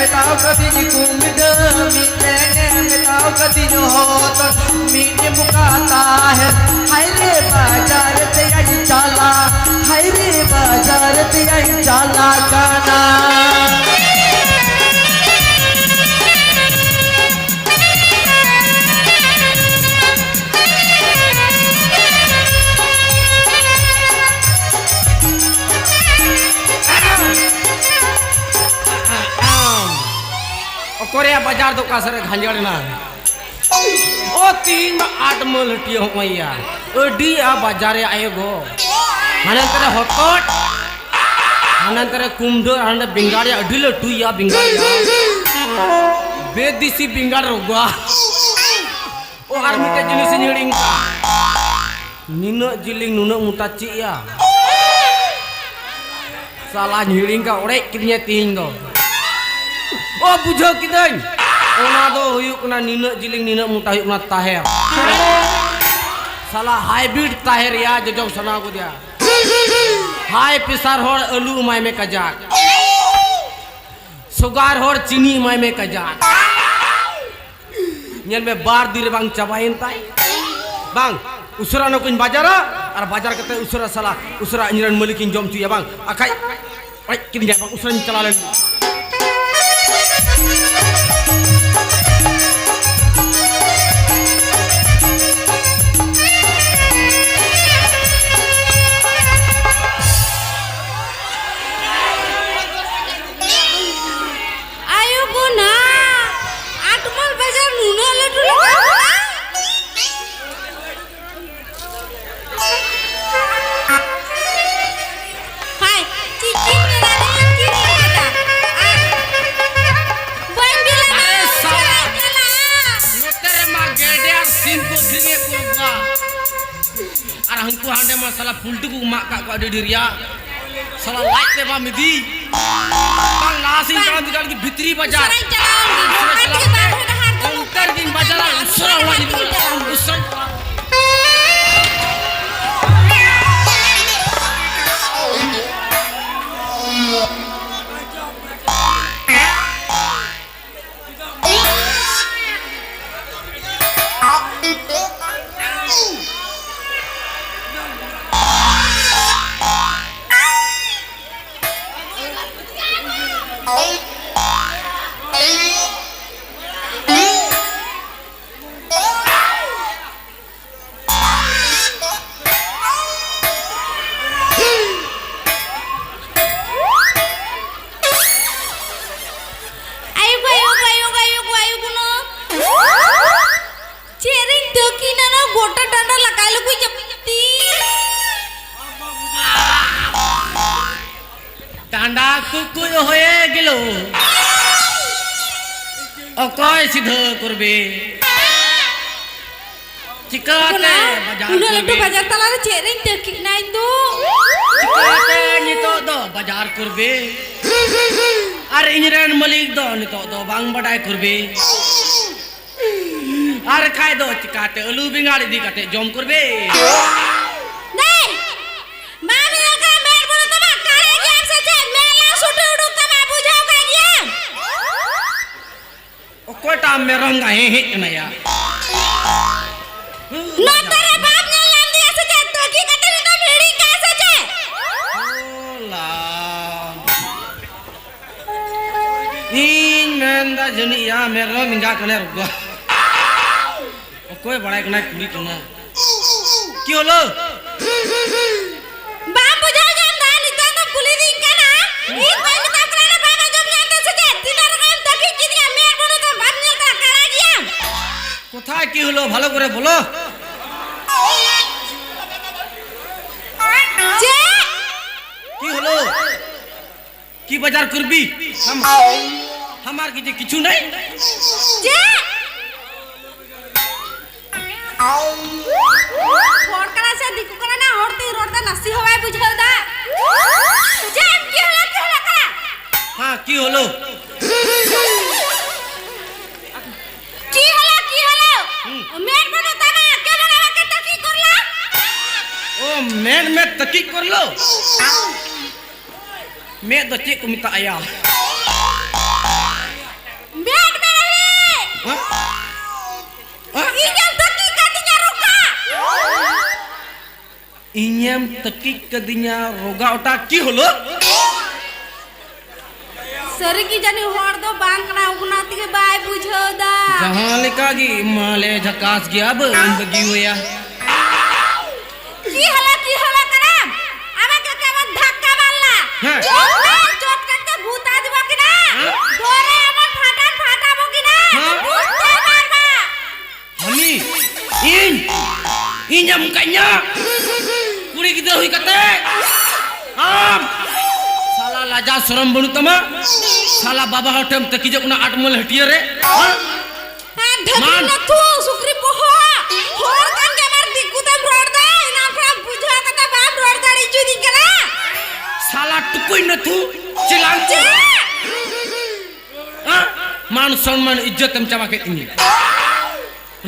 बताओ कदी कुमद मीने बताओ कदी होत मीने मुकाता है हाय रे बाजार ते आई चाला हाय रे बाजार ते आई चाला काना कोरिया बाजार तो कासरे घंजड़ना ओ 3 में 8 मलटी हो मैया अडी आ बाजारे आएगो हनंतरे हटट हनंतरे कुमडो हन बिंगाड़े अडी लटू या बिंगाड़िया बेदिसी बिंगाड़ रोगवा ओ आर मिटे जिनिस हिड़िंग निनो जिलिंग नुनो मुटा चिया साला हिड़िंग का ओड़े किदnya तिहिं दो ओ बुझो किदन ओना दो हुयुक ना निना जिलिंग निना मुटा हुयुक ना ताहेर साला हाइब्रिड ताहेर या जजो सना को दिया हाई प्रेशर होर आलू माय में कजाक सुगार होर चीनी माय में कजाक नेल में बार दिर बांग चाबाइन ताई बांग उसरा न कुन बाजारा और बाजार कते उसरा साला उसरा इंजरन मलिकिन जम चुया बांग आखाय ओय किन जाय बांग उसरा चला ले हमको हांडे में साला पुल्टू को माक का डिरिया साला लाइट पे बा मिदी बंग नासिंग काम निकाल के भीतरी बाजार काउंटर दिन बाजार उसरा हुआ उसरा टांडा कुकुय होए गेलो अकय सिद्ध करबे चिकाते बाजार उना लड्डू बाजार तलारे चेरिंग तकी नाइ तो चिकाते नितो दो बाजार करबे अरे इंजरन मलिक दो नितो दो बांग बडाय करबे अरे काय दो चिकाते आलू बिंगाड़ दी काटे जम करबे कोटा में रंगा हे नया ना तेरे बाप ने नाम दिया सचे तो की कटे तो मेरी का सचे ओला इन मेंदा जनिया मेरा मिंगा कने रुगा कोई बड़ा कना कुली कना की होलो बाप बुझाओ जान दान इतना तो कुली दिन का ना ई कोई बता कराना बाबा जब जानते सचे तीन रकम तो की दिया मेर बनो तो बाप ने का करा दिया কোথায় কি হলো ভালো করে বলো যে কি হলো কি বাজার করবি আমার কি যে কিছু নাই যে ফড়কড়া সে দিকু করা না হরতে রড়তা নাসি হওয়াই বুঝাও দা যে কি হলো করা হ্যাঁ কি হলো মেড বনো তামা কে বানাবা কে তকি করলা ও মেড মেড তকি করলো মেড তো চেক মিতা আয়া Inyam teki katinya roga. Inyam teki kadinya roga otak ki holo? Sari ki jani hor do bang kana ugna tige bai bujho da. Jahan leka gi male झकास गया अब इन बगी होया Ki hala karam. Aba ke kemat dhakka marla. হ্যাঁ Chot katte bhuta dibo ki na. Dore amar ফাটাবো কি না? হ্যাঁ। বুঝতে পারবা। Mami, inyam kanya, kuri kita hui kate, salah laja seram bonu tama, salah baba hotem tekijak na atmol hetiye re, হ্যাঁ ঢেকি না তু সুক্রি পোহ। হর কান জামার দিকুতাম রড দা ইনা ফ্রাম বুঝা কথা বাপ রড দাড়ি চুদি কেনা। salah tukui na tu, cilang tu, man sonman ijat tem cama ket ini,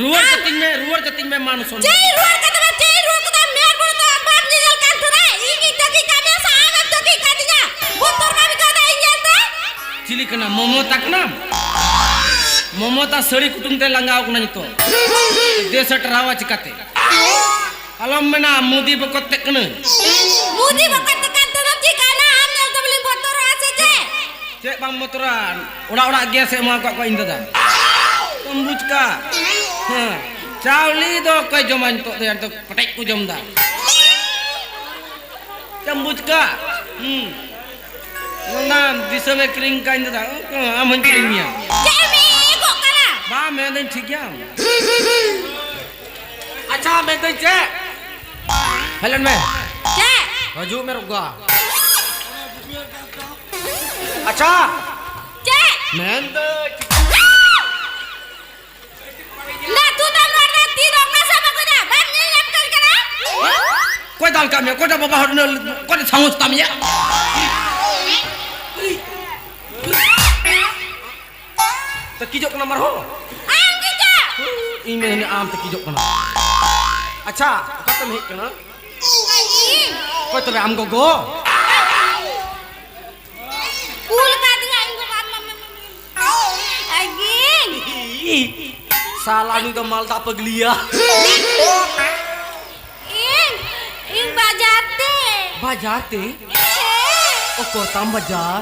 ruar jating me man son, যেই রুয়ার কথা বা যেই রুয়ার কথা মের বড় তো বাপ নিজের কান ধরে ইকি তকি কামে সাহাব তকি কাটি যা। বুতর মামি কথা ইঞ্জালতে। cili kena momotak nam, momota seri kutung te langau kena itu, desa terawa cikate, alam mena mudi bekot tek kena. মুদি বকত কান তো নতি কানা আমল তো বলি বতর আছে যে। Cek bang motoran, udah gas saya mau kok indah dah. Tembus ka, cauli do kau jaman tu dia tu petek ku jam dah. Tembus ka, nan di sana kering ka indah dah, aman keringnya. Jemi kok kana. Ba main ठीक ya. अच्छा मैं तो cek. Helen में, Cek. baju में रुका. अच्छा, Cek. मैं तो Nah, tu tak ngerti tidak nggak sama kita. Banyak yang kerja. kau dah kami, kau dah bawa hari ni, kau dah sanggup kami ya. Terkijok kena marho. Ayam kita. Ini ni am terkijok kena. अच्छा, kau tu mihik kena. Lagi. Kau tu am gogo. Kul ka dengan ingko mama. Lagi. Salah ni tu mal tak peglia. Ing bajate. Bajar te? Oh, kau tam bajar.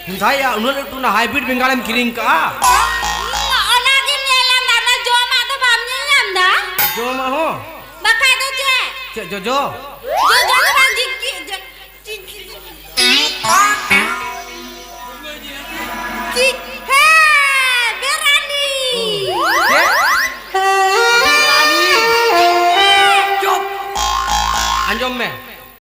Hentai ya, unar tu na hybrid bengalam kiring ka. Ona gim nyelam dana joma to bam nyelam da. Jo mah ho. Bakai tu je. Cek jojo. Jo to bang jiki. Hei, berani. Cek. Berani. Cup. Anjom meh.